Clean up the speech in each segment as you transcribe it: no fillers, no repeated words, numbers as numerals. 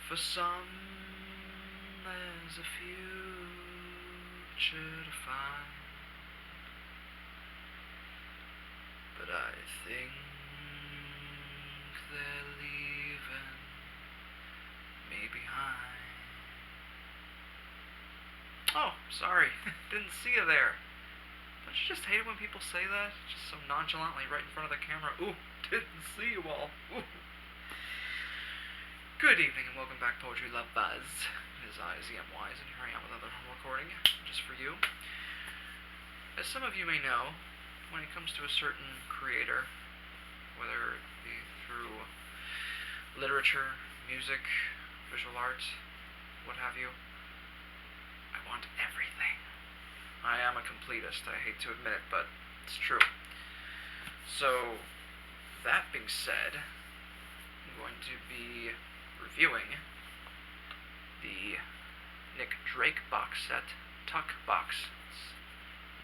For some, there's a future to find, but I think they're leaving me behind. Oh, sorry, didn't see you there. Don't you just hate it when people say that? Just so nonchalantly right in front of the camera. Ooh, didn't see you all. Ooh. Good evening and welcome back, Poetry Love Buzz. It is I, ZMWise, and here I am with another home recording, just for you. As some of you may know, when it comes to a certain creator, whether it be through literature, music, visual art, what have you, I want everything. I am a completist, I hate to admit it, but it's true. So, that being said, I'm going to be reviewing the Nick Drake box set, Tuck Box. It's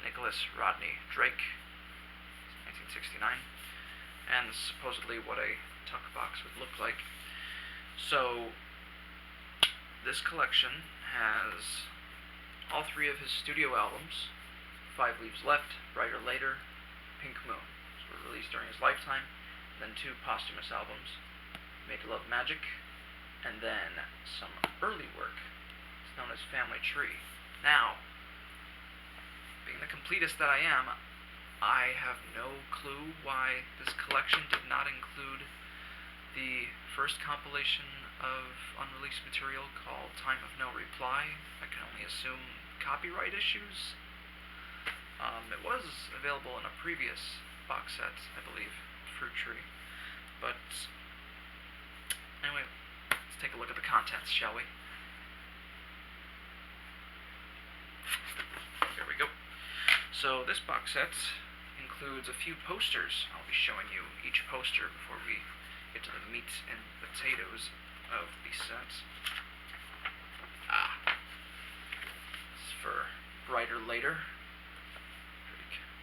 Nicholas Rodney Drake, 1969, and this is supposedly what a Tuck box would look like. So, this collection has all three of his studio albums, 5 Leaves Left, Brighter Later, Pink Moon. These were released during his lifetime, and then 2 posthumous albums, Made to Love Magic, and then some early work. It's known as Family Tree. Now, being the completist that I am, I have no clue why this collection did not include the first compilation of unreleased material called Time of No Reply. I can only assume copyright issues. It was available in a previous box set, I believe, Fruit Tree. But anyway, let's take a look at the contents, shall we? Here we go. So this box set includes a few posters. I'll be showing you each poster before we get to the meat and potatoes of the set. This is for Brighter Later.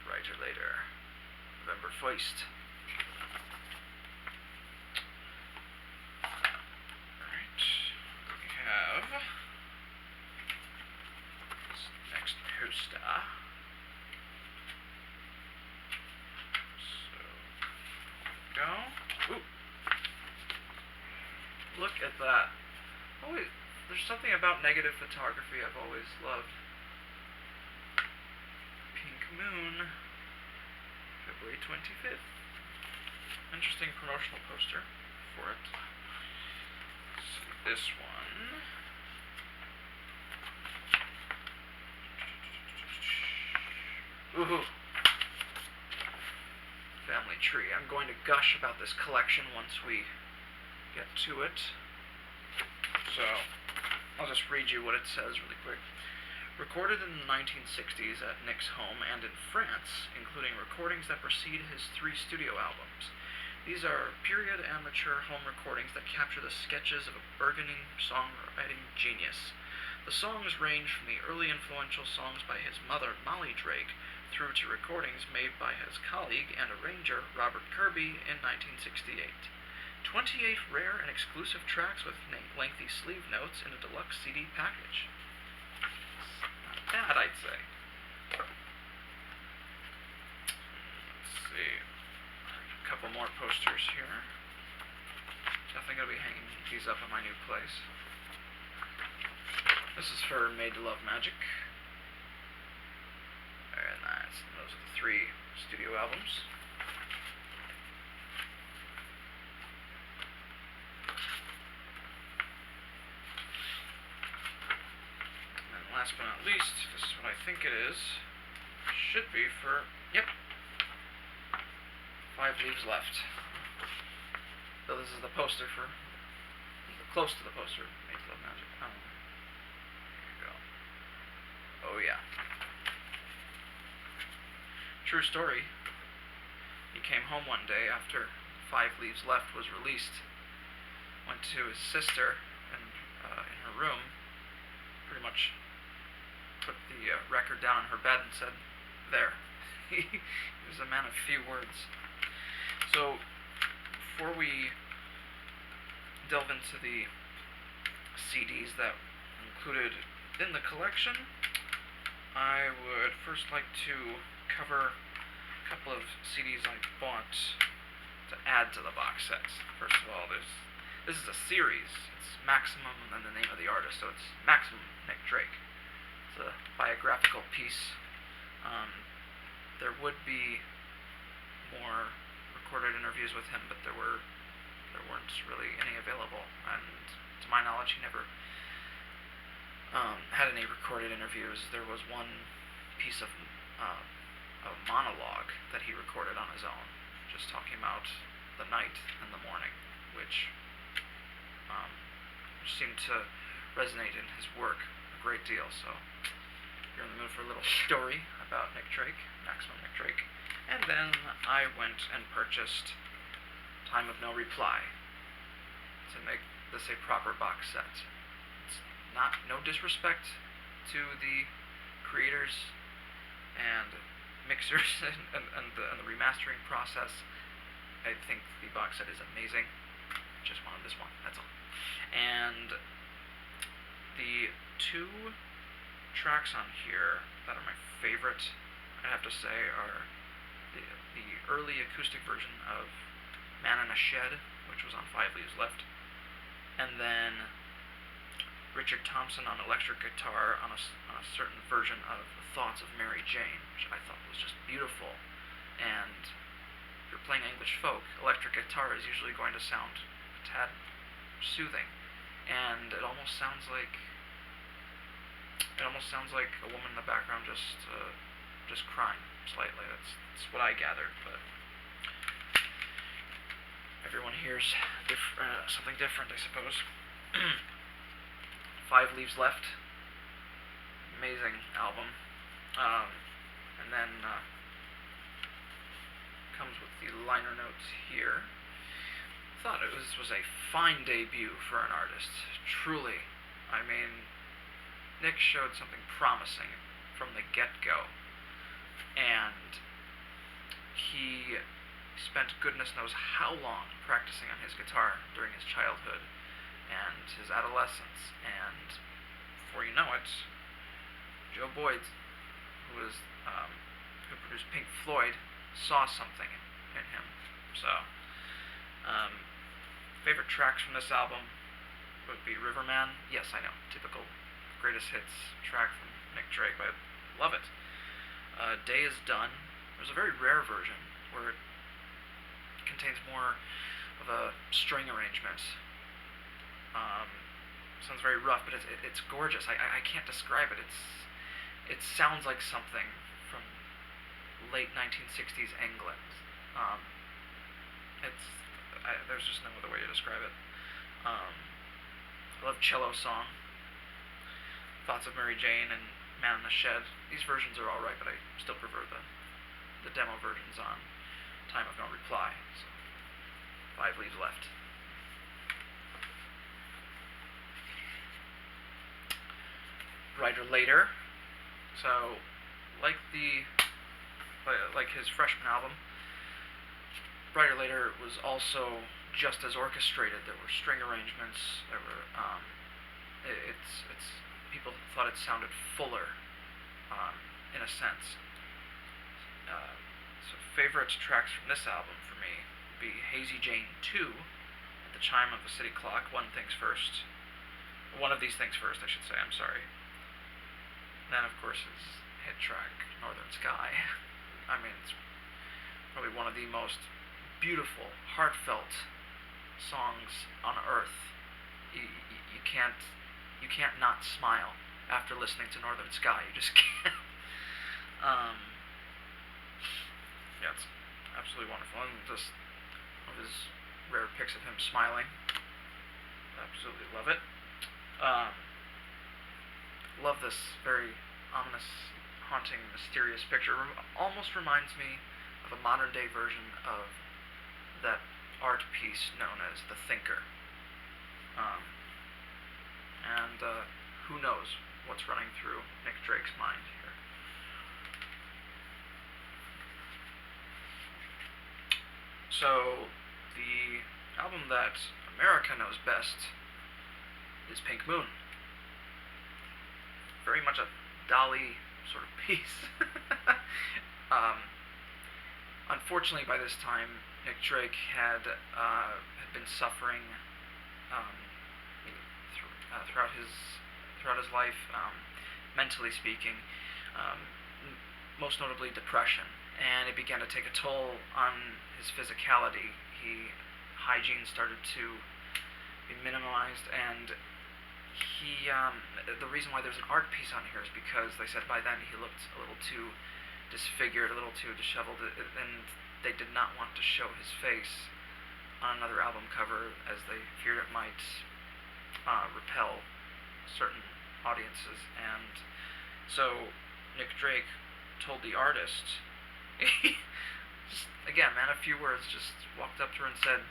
Brighter Later. November 1st. Alright. We have this next poster. So, go. Ooh. Look at that. Always, there's something about negative photography I've always loved. Pink Moon, February 25th. Interesting promotional poster for it. Let's see this one. Ooh. Family Tree. I'm going to gush about this collection once we get to it. So, I'll just read you what it says really quick. Recorded in the 1960s at Nick's home and in France, including recordings that precede his 3 studio albums. These are period amateur home recordings that capture the sketches of a burgeoning songwriting genius. The songs range from the early influential songs by his mother, Molly Drake, through to recordings made by his colleague and arranger, Robert Kirby, in 1968. 28 rare and exclusive tracks with lengthy sleeve notes in a deluxe CD package. Not bad, I'd say. Let's see. A couple more posters here. Definitely going to be hanging these up in my new place. This is for Made to Love Magic. Very nice. Those are the 3 studio albums. Last but not least, this is what I think it is. Should be for, yep, 5 Leaves Left. So this is the poster for, close to the poster, Made to Love Magic. Oh, there you go. Oh yeah. True story. He came home one day after 5 Leaves Left was released, went to his sister in her room, pretty much put the record down on her bed and said, there. He was a man of few words. So, before we delve into the CDs that included in the collection, I would first like to cover a couple of CDs I bought to add to the box sets. First of all, this is a series. It's Maximum and then the name of the artist, so it's Maximum Nick Drake. It's a biographical piece. There would be more recorded interviews with him, but there weren't really any available, and to my knowledge, he never had any recorded interviews. There was one piece of a monologue that he recorded on his own, just talking about the night and the morning, which seemed to resonate in his work a great deal. So if you're in the mood for a little story about Nick Drake, Maximum Nick Drake. And then I went and purchased Time of No Reply to make this a proper box set. It's no disrespect to the creators and mixers and the remastering process. I think the box set is amazing. Just wanted this one, that's all. And the two tracks on here that are my favorite, I have to say, are the early acoustic version of Man in a Shed, which was on 5 Leaves Left, and then Richard Thompson on electric guitar on a certain version of Thoughts of Mary Jane, which I thought was just beautiful. And if you're playing English folk, electric guitar is usually going to sound a tad soothing, and it almost sounds like a woman in the background just crying slightly. That's what I gathered, but everyone hears something different, I suppose. 5 Leaves Left, amazing album, and then comes with the liner notes here. Thought it was a fine debut for an artist, truly. I mean, Nick showed something promising from the get-go, and he spent goodness knows how long practicing on his guitar during his childhood and his adolescence, and before you know it, Joe Boyd, who produced Pink Floyd, saw something in him. So, favorite tracks from this album would be Riverman. Yes, I know, typical greatest hits track from Nick Drake, but I love it. Day is Done. There's a very rare version where it contains more of a string arrangement. Sounds very rough, but it's gorgeous. I can't describe it. It sounds like something from late 1960s England. There's just no other way to describe it. I love Cello Song, Thoughts of Mary Jane, and Man in the Shed. These versions are alright, but I still prefer the demo versions on Time of No Reply. So, 5 Leaves Left. Brighter Later. So, like his freshman album, Brighter Later was also just as orchestrated. There were string arrangements. There were people thought it sounded fuller, in a sense. So favorite tracks from this album for me would be Hazy Jane 2, At the Chime of a City Clock, One of These Things First, I should say, I'm sorry. And then, of course, his hit track, Northern Sky. I mean, it's probably one of the most beautiful, heartfelt songs on earth. You can't not smile after listening to Northern Sky. You just can't. Yeah, it's absolutely wonderful. And just one of his rare pics of him smiling. Absolutely love it. Love this very ominous, haunting, mysterious picture. Almost reminds me of a modern day version of that art piece known as The Thinker. And who knows what's running through Nick Drake's mind here. So, the album that America knows best is Pink Moon. Very much a Dali sort of piece. Unfortunately, by this time, Nick Drake had been suffering throughout his life, mentally speaking, most notably depression, and it began to take a toll on his physicality. Hygiene started to be minimized, and the reason why there's an art piece on here is because they said by then he looked a little too disfigured, a little too disheveled, and they did not want to show his face on another album cover, as they feared it might repel certain audiences. And so Nick Drake told the artist, just, again, man, a few words, just walked up to her and said,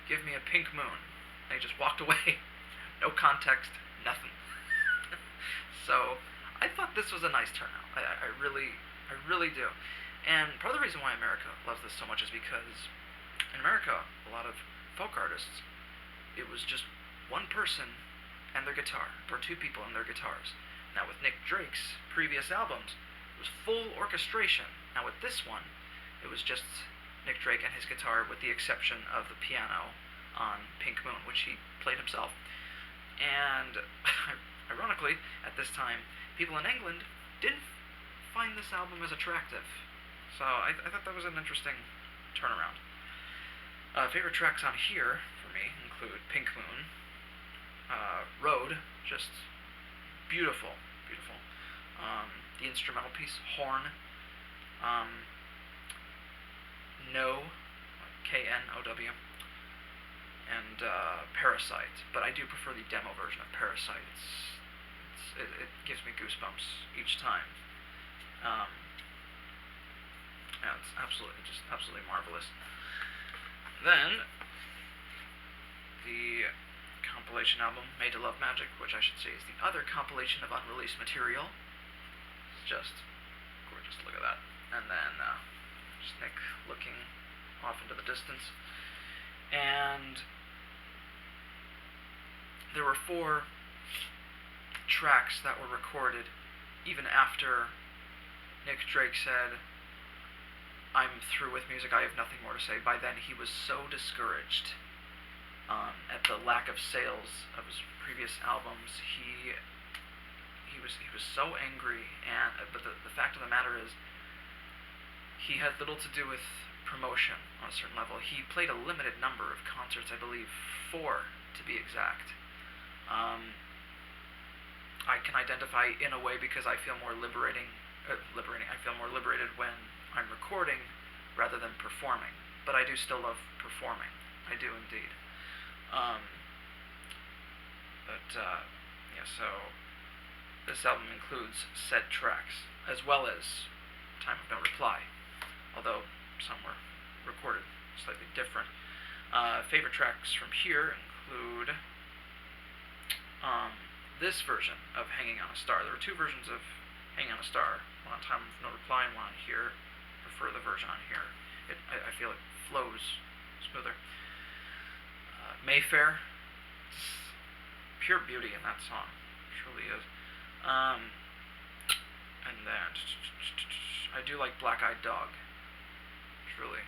"Give me a pink moon." And he just walked away. No context, nothing. So I thought this was a nice turnout. I really do. And part of the reason why America loves this so much is because in America, a lot of folk artists, it was just one person and their guitar, or two people and their guitars. Now with Nick Drake's previous albums, it was full orchestration. Now with this one, it was just Nick Drake and his guitar, with the exception of the piano on Pink Moon, which he played himself. And ironically, at this time, people in England didn't find this album as attractive. So I thought that was an interesting turnaround. Favorite tracks on here, for me, include Pink Moon, Road, just beautiful, beautiful. The instrumental piece, Horn, No, K-N-O-W, and Parasite. But I do prefer the demo version of Parasite. It gives me goosebumps each time. Yeah, it's absolutely marvelous. Then, the compilation album, Made to Love Magic, which I should say is the other compilation of unreleased material. It's just gorgeous, look at that. And then, just Nick looking off into the distance. And there were 4 tracks that were recorded even after Nick Drake said, "I'm through with music, I have nothing more to say." By then he was so discouraged at the lack of sales of his previous albums. He was so angry, but the fact of the matter is, he had little to do with promotion on a certain level. He played a limited number of concerts, I believe 4 to be exact. I can identify in a way because I feel more liberating. I feel more liberated when I'm recording rather than performing. But I do still love performing. I do indeed. Yeah, so this album includes said tracks, as well as Time of No Reply, although some were recorded slightly different. Favorite tracks from here include this version of Hanging on a Star. There were 2 versions of Hanging on a Star, one on Time of No Reply and one on here. I prefer the version on here. I feel it flows smoother. Mayfair, pure beauty in that song, it truly is. And then I do like Black Eyed Dog, truly.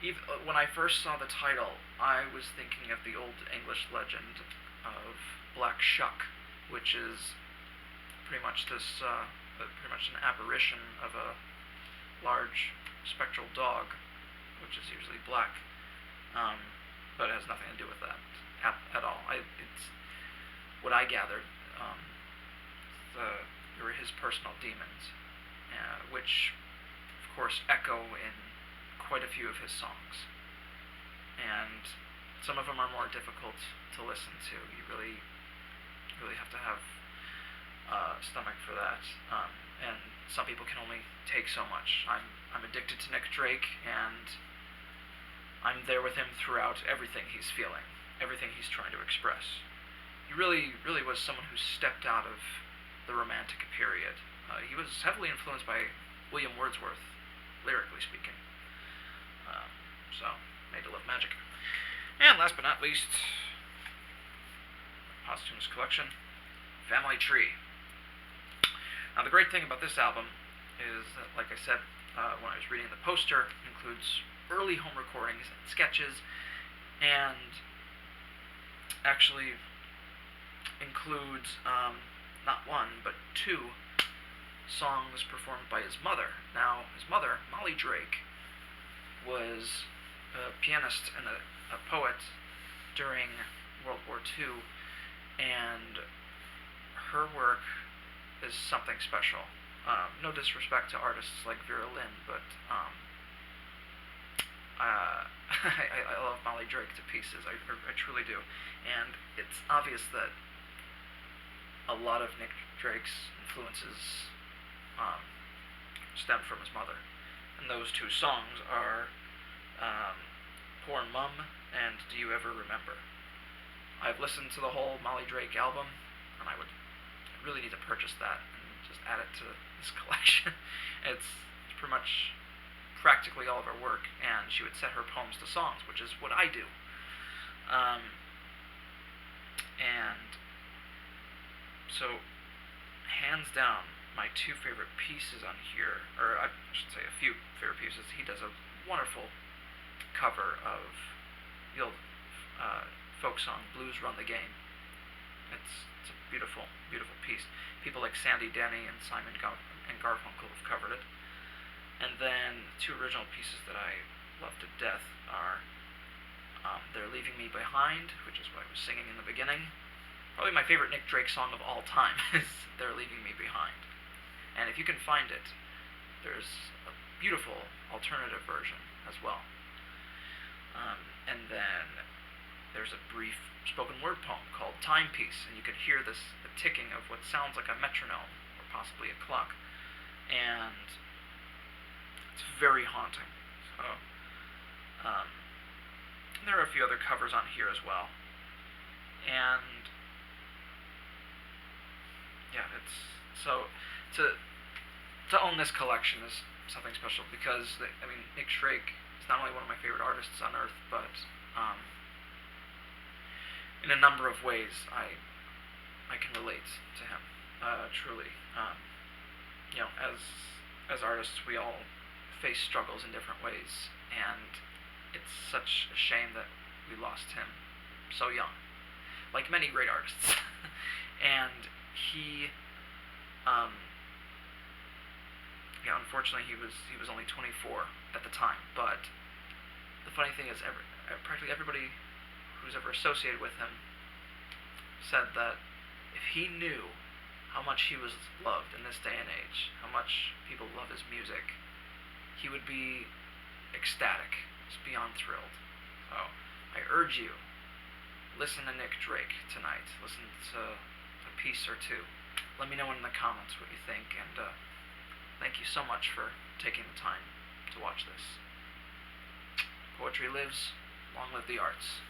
Even when I first saw the title, I was thinking of the old English legend of Black Shuck, which is pretty much an apparition of a large spectral dog, which is usually black, but it has nothing to do with that at all. It's what I gathered. They were his personal demons, which, of course, echo in quite a few of his songs. And some of them are more difficult to listen to. You really have to have a stomach for that. And some people can only take so much. I'm addicted to Nick Drake, and I'm there with him throughout everything he's feeling, everything he's trying to express. He really was someone who stepped out of the Romantic period. He was heavily influenced by William Wordsworth, lyrically speaking. So, Made to Love Magic. And last but not least, Posthumous collection, Family Tree. Now, the great thing about this album is that, like I said when I was reading the poster, it includes early home recordings and sketches, and actually includes not one, but two songs performed by his mother. Now, his mother, Molly Drake, was a pianist and a poet during World War II, and her work is something special. No disrespect to artists like Vera Lynn, but I love Molly Drake to pieces. I truly do. And it's obvious that a lot of Nick Drake's influences stem from his mother. And those two songs are Poor Mum and Do You Ever Remember. I've listened to the whole Molly Drake album, and I really need to purchase that and just add it to this collection. It's pretty much practically all of her work, and she would set her poems to songs, which is what I do. And so, hands down, my two favorite pieces on here, or I should say a few favorite pieces. He does a wonderful cover of the old folk song, Blues Run the Game. It's a beautiful, beautiful piece. People like Sandy Denny and Simon and Garfunkel have covered it. And then two original pieces that I love to death are They're Leaving Me Behind, which is what I was singing in the beginning. Probably my favorite Nick Drake song of all time is They're Leaving Me Behind. And if you can find it, there's a beautiful alternative version as well. And then there's a brief spoken word poem called Timepiece, and you can hear the ticking of what sounds like a metronome, or possibly a clock. And it's very haunting. So, there are a few other covers on here as well. And yeah, so to own this collection is something special because Nick Drake is not only one of my favorite artists on earth, but in a number of ways I can relate to him truly. As artists, we all face struggles in different ways, and it's such a shame that we lost him so young, like many great artists. And he unfortunately he was only 24 at the time. But the funny thing is, practically everybody who's ever associated with him said that if he knew how much he was loved in this day and age, how much people love his music, he would be ecstatic, just beyond thrilled. So I urge you, listen to Nick Drake tonight. Listen to a piece or two. Let me know in the comments what you think, and thank you so much for taking the time to watch this. Poetry lives, long live the arts.